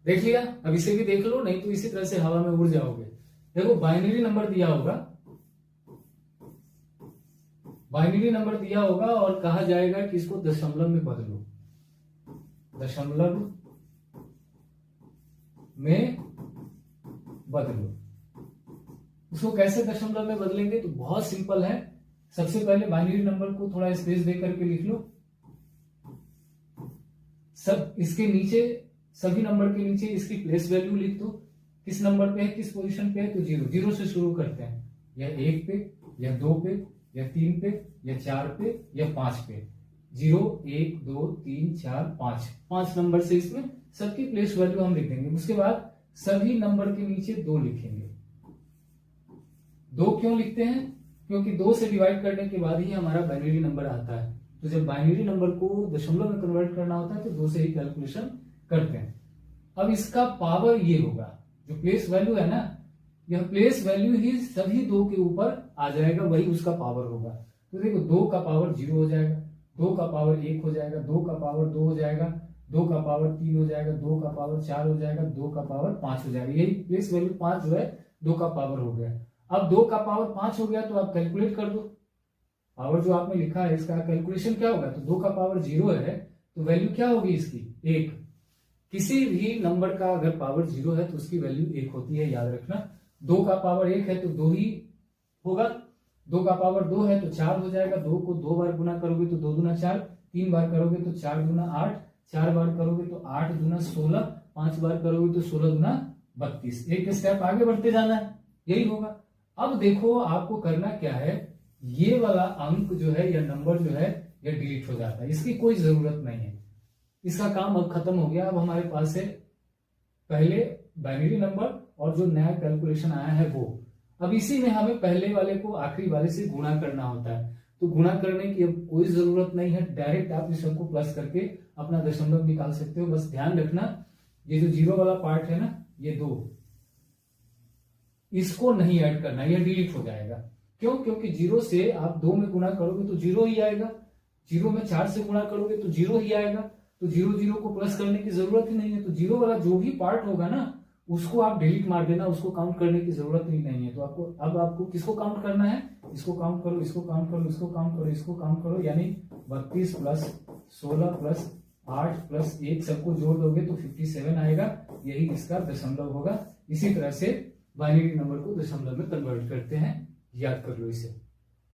देख लिया? अब इसे भी देख लो, नहीं तो इसी तरह से हवा में उड़ जाओगे। देखो बाइनरी नंबर दिया होगा, बाइनरी नंबर दिया होगा और कहा जाएगा कि इसको दशमलव में बदलो, दशमलव में बदलो। उसको कैसे दशमलव में बदलेंगे? तो बहुत सिंपल है। सबसे पहले बाइनरी नंबर को थोड़ा स्पेस दे करके लिख लो। सब इसके नीचे, सभी नंबर के नीचे इसकी प्लेस वैल्यू लिख दो। किस नंबर पे है, किस पोजीशन पे है? तो 0। 0 से शुरू करते हैं, या 1 पे, या 2 पे, या 3 पे, या 4 पे, या 5 पे। 0, 1, 2, 3, 4, 5, 5 नंबर से इसमें सबकी प्लेस वैल्यू हम लिख देंगे। उसके बाद सभी नंबर के नीचे 2 लिखेंगे। 2 क्यों लिखते हैं? क्योंकि 2 से डिवाइड करने के बाद ही हमारा बाइनरी नंबर आता है। तो जब बाइनरी नंबर को दशमलव में कन्वर्ट करना होता है तो 2 से ही कैलकुलेशन करते हैं। अब इसका पावर ये होगा, जो प्लेस वैल्यू है ना, यह प्लेस वैल्यू ही सभी 2 के ऊपर आ जाएगा, वही उसका पावर होगा। तो देखो 2 का पावर 0 हो जाएगा, 2 का पावर 1 हो जाएगा, 2 का पावर 2 हो जाएगा, 2 का पावर 3 हो जाएगा, 2 का पावर 4 हो जाएगा, 2 का पावर 5 हो जाएगा। यही प्लेस वैल्यू 5 जो है 2 का पावर हो गया। अब 2 का पावर 5 हो गया तो आप कैलकुलेट कर दो, पावर जो आपने लिखा है इसका कैलकुलेशन क्या होगा। तो 2 का पावर 0 है तो वैल्यू क्या होगी इसकी? 1। किसी भी नंबर का अगर पावर 0 है तो उसकी वैल्यू 1 होती है, याद रखना। 2 का पावर 1 है तो 2 ही होगा। 2 का पावर 2 है तो 4 हो जाएगा। 2 को 2 बार गुना करोगे तो 2 दूना 4, 3 बार करोगे तो 4 दूना 8, 4 बार करोगे तो 8 दूना 16, 5 बार करोगे तो 16 दूना 32। एक स्टेप आगे बढ़ते जाना है, यही होगा। अब देखो आपको करना क्या है, ये वाला अंक जो है या नंबर जो है यह डिलीट हो जाता है, इसकी कोई जरूरत नहीं है। इसका काम अब खत्म हो गया। अब हमारे पास है पहले बाइनरी नंबर और जो नया कैलकुलेशन आया है वो। अब इसी में हमें पहले वाले को आखिरी वाले से गुणा करना होता है। तो गुणा करने की अब कोई जरूरत नहीं है, डायरेक्ट आप इस सबको प्लस करके अपना दशमलव निकाल सकते हो। बस ध्यान रखना ये जो 0 वाला पार्ट है ना, ये 2, इसको नहीं ऐड करना, यह डिलीट हो जाएगा। क्यों? क्योंकि 0 से आप 2 में गुणा करोगे तो 0 ही आएगा, 0 में 4 से गुणा करोगे तो 0 ही आएगा। तो 0 0 को प्लस करने की जरूरत ही नहीं है। तो 0 वाला जो भी पार्ट होगा ना उसको आप डिलीट मार देना, उसको काउंट करने की जरूरत ही नहीं है। तो आपको किसको काउंट करना है? इसको काउंट करो, इसको काउंट करो, इसको काउंट करो, इसको काउंट करो। यानी 32 प्लस 16 प्लस 8 प्लस 1 सबको जोड़ दोगे तो 57 आएगा। यही इसका दशमलव होगा। इसी तरह से बाइनरी नंबर को दशमलव में कन्वर्ट करते हैं, याद कर लो इसे।